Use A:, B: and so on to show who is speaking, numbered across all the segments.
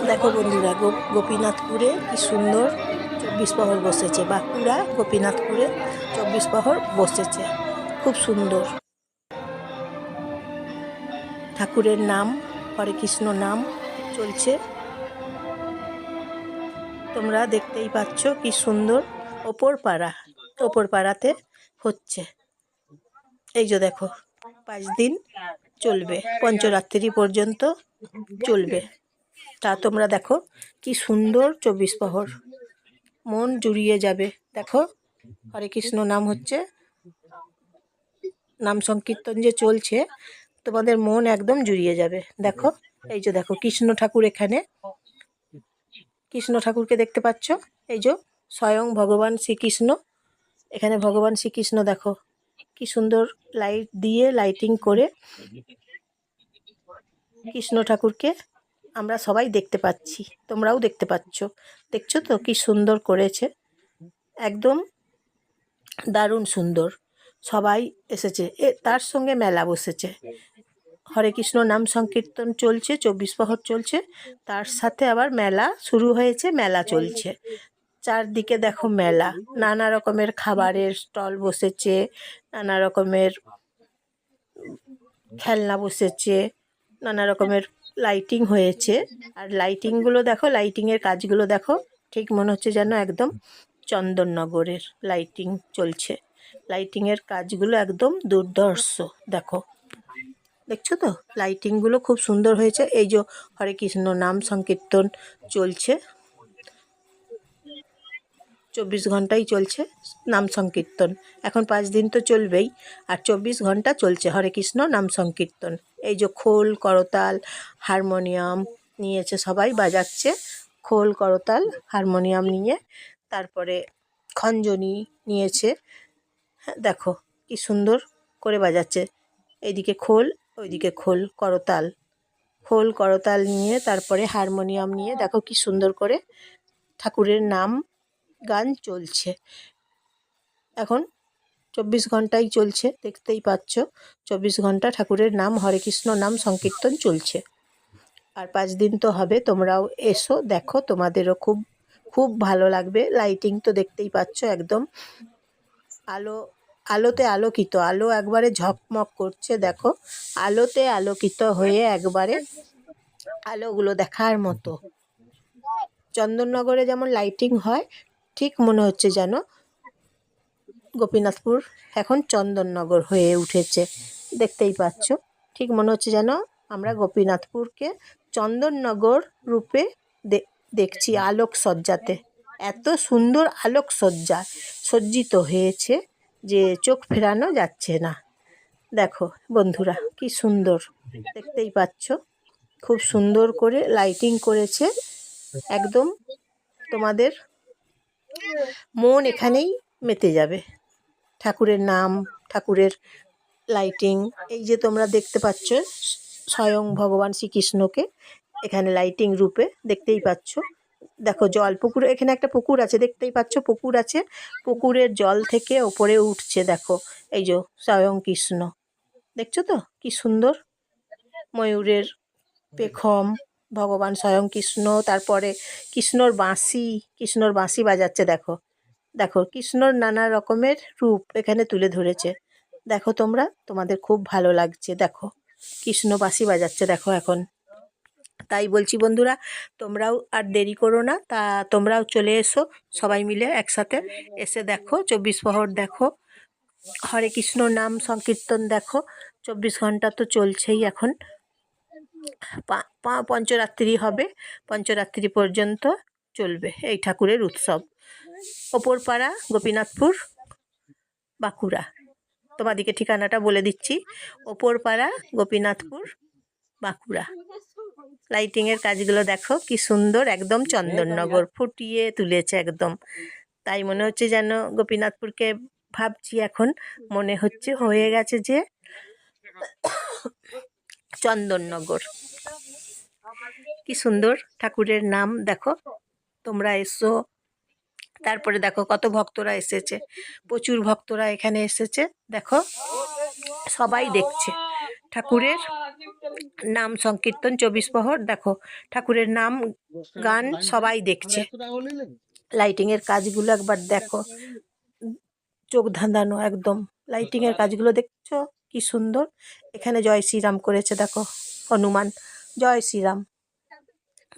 A: দেখো বন্ধুরা, গোপীনাথপুরে কি সুন্দর 24 প্রহর বসেছে। বাঁকুড়া গোপীনাথপুরে 24 প্রহর বসেছে, খুব সুন্দর। ঠাকুরের নাম, হরে কৃষ্ণ নাম চলছে, তোমরা দেখতেই পাচ্ছ কি সুন্দর। ওপর পাড়াতে হচ্ছে। এই যে দেখো, 5 দিন চলবে, পঞ্চরাত্রি পর্যন্ত চলবে। তা তোমরা দেখো কি সুন্দর 24 প্রহর, মন জুড়িয়ে যাবে। দেখো, হরে কৃষ্ণ নাম হচ্ছে, নাম সংকীর্তন যে চলছে, তোমাদের মন একদম জুড়িয়ে যাবে। দেখো, এই যে দেখো কৃষ্ণ ঠাকুর, এখানে কৃষ্ণ ঠাকুরকে দেখতে পাচ্ছ। এই যে স্বয়ং ভগবান শ্রীকৃষ্ণ, এখানে ভগবান শ্রীকৃষ্ণ দেখো কি সুন্দর লাইট দিয়ে, লাইটিং করে কৃষ্ণ ঠাকুরকে আমরা সবাই দেখতে পাচ্ছি, তোমরাও দেখতে পাচ্ছ। দেখছো তো কি সুন্দর করেছে, একদম দারুণ সুন্দর। সবাই এসেছে, তার সঙ্গে মেলা বসেছে। হরে কৃষ্ণ নাম সংকীর্তন চলছে, 24 প্রহর চলছে, তার সাথে আবার মেলা শুরু হয়েছে, মেলা চলছে। চারদিকে দেখো মেলা, নানা রকমের খাবারের স্টল বসেছে, নানা রকমের খেলনা বসেছে, নানা রকমের লাইটিং হয়েছে। আর লাইটিংগুলো দেখো, লাইটিংয়ের কাজগুলো দেখো, ঠিক মনে হচ্ছে যেন একদম চন্দননগরের লাইটিং চলছে। লাইটিংয়ের কাজগুলো একদম দুর্ধর্ষ। দেখছো তো, লাইটিংগুলো খুব সুন্দর হয়েছে। এই যে হরে কৃষ্ণ নাম সংকীর্তন চলছে, 24 ঘন্টাই চলছে নাম সংকীর্তন। এখন 5 দিন তো চলবেই, আর 24 ঘন্টা চলছে হরে কৃষ্ণ নাম সংকীর্তন। এই যে খোল, করতাল, হারমোনিয়াম নিয়েছে, সবাই বাজাচ্ছে খোল, করতাল, হারমোনিয়াম নিয়ে, তারপরে খঞ্জনি নিয়েছে। দেখো কি সুন্দর করে বাজাচ্ছে, এইদিকে খোল, ওইদিকে খোল, করতাল নিয়ে, তারপরে হারমোনিয়াম নিয়ে, দেখো কি সুন্দর করে ঠাকুরের নাম গান চলছে। এখন 24 ঘন্টাই চলছে, দেখতেই পাচ্ছ 24 ঘন্টা ঠাকুরের নাম, হরে কৃষ্ণ নাম সংকীর্তন চলছে। আর 5 দিন তো হবে, তোমরাও এসো, দেখো, তোমাদেরও খুব খুব ভালো লাগবে। লাইটিং তো দেখতেই পাচ্ছ, একদম আলোতে আলোকিত, আলো একবারে ঝকমক করছে। দেখো, আলোতে আলোকিত হয়ে একবারে আলোগুলো দেখার মতো। চন্দননগরে যেমন লাইটিং হয়, ঠিক মনে হচ্ছে যেন গোপীনাথপুর এখন চন্দননগর হয়ে উঠেছে। দেখতেই পাচ্ছ, ঠিক মনে হচ্ছে যেন আমরা গোপীনাথপুরকে চন্দননগর রূপে দেখছি। আলোকসজ্জাতে এত সুন্দর আলোকসজ্জা সজ্জিত হয়েছে যে চোখ ফেরানো যাচ্ছে না। দেখো বন্ধুরা, কি সুন্দর, দেখতেই পাচ্ছ, খুব সুন্দর করে লাইটিং করেছে। একদম তোমাদের মন এখানেই মেতে যাবে। ঠাকুরের নাম, ঠাকুরের লাইটিং, এই যে তোমরা দেখতে পাচ্ছ স্বয়ং ভগবান শ্রীকৃষ্ণকে এখানে লাইটিং রূপে দেখতেই পাচ্ছ। দেখো জল, পুকুর, এখানে একটা পুকুর আছে, দেখতেই পাচ্ছ পুকুর আছে, পুকুরের জল থেকে ওপরে উঠছে। দেখো, এই যে স্বয়ং কৃষ্ণ, দেখছো তো কি সুন্দর, ময়ূরের পেখম, ভগবান স্বয়ং কৃষ্ণ, তারপরে কৃষ্ণর বাঁশি বাজাচ্ছে। দেখো, দেখো কৃষ্ণর নানা রকমের রূপ এখানে তুলে ধরেছে। দেখো তোমরা, তোমাদের খুব ভালো লাগছে। দেখো কৃষ্ণ বাঁশি বাজাচ্ছে, দেখো এখন। তাই বলছি বন্ধুরা, তোমরাও আর দেরি করো না, তা তোমরাও চলে এসো, সবাই মিলে একসাথে এসে দেখো 24 প্রহর দেখো, হরে কৃষ্ণ নাম সংকীর্তন দেখো। 24 ঘন্টা তো চলছেই, এখন পঞ্চরাত্রি হবে, পঞ্চরাত্রি পর্যন্ত চলবে এই ঠাকুরের উৎসব। ওপরপাড়া গোপীনাথপুর, বাঁকুড়া। তোমাদিকে ঠিকানাটা বলে দিচ্ছি, ওপরপাড়া গোপীনাথপুর, বাঁকুড়া। লাইটিংয়ের কাজগুলো দেখো কি সুন্দর, একদম চন্দননগর ফুটিয়ে তুলেছে একদম। তাই মনে হচ্ছে যেন গোপীনাথপুরকে ভাবছি, এখন মনে হচ্ছে হয়ে গেছে যে চন্দননগর। কি সুন্দর ঠাকুরের নাম, দেখো তোমরা এসো। তারপরে দেখো কত ভক্তরা এসেছে, প্রচুর ভক্তরা এখানে এসেছে। দেখো সবাই দেখছে, ঠাকুরের নাম সংকীর্তন 24 প্রহর। দেখো ঠাকুরের নাম গান সবাই দেখছে। লাইটিংয়ের কাজগুলো একবার দেখো, চোখ ধাঁধানো একদম। লাইটিংয়ের কাজগুলো দেখছো কি সুন্দর। এখানে জয় শ্রীরাম করেছে, দেখো হনুমান জয় শ্রীরাম,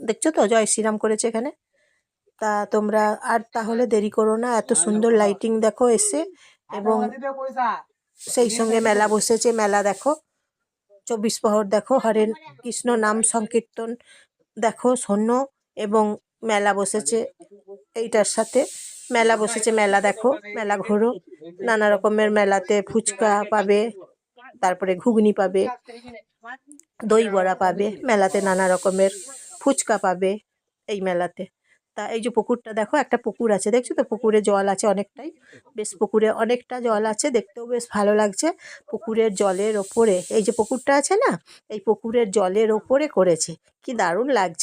A: দেখছো তো জয় শ্রীরাম করেছে এখানে। তা তোমরা আর তাহলে দেরি করো না, এত সুন্দর লাইটিং দেখো এসে, এবং সেই সঙ্গে মেলা বসেছে। মেলা দেখো 24 প্রহর দেখো, হরে কৃষ্ণ নাম সংকীর্তন দেখো শোনো, এবং মেলা বসেছে এইটার সাথে। মেলা বসেছে, মেলা দেখো, মেলা ঘোরো। নানা রকমের মেলাতে ফুচকা পাবে, তারপরে ঘুগনি পাবে, দই বড়া পাবে। মেলাতে নানা রকমের ফুচকা পাবে এই মেলাতে। তা এই যে পুকুরটা দেখো, একটা পুকুর আছে, দেখছো তো পুকুরে জল আছে অনেকটাই, বেশ পুকুরে অনেকটা জল আছে, দেখতেও বেশ ভালো লাগছে। পুকুরের জলের ওপরে এই যে পুকুরটা আছে না, এই পুকুরের জলের ওপরে করেছে, কি দারুণ লাগছে।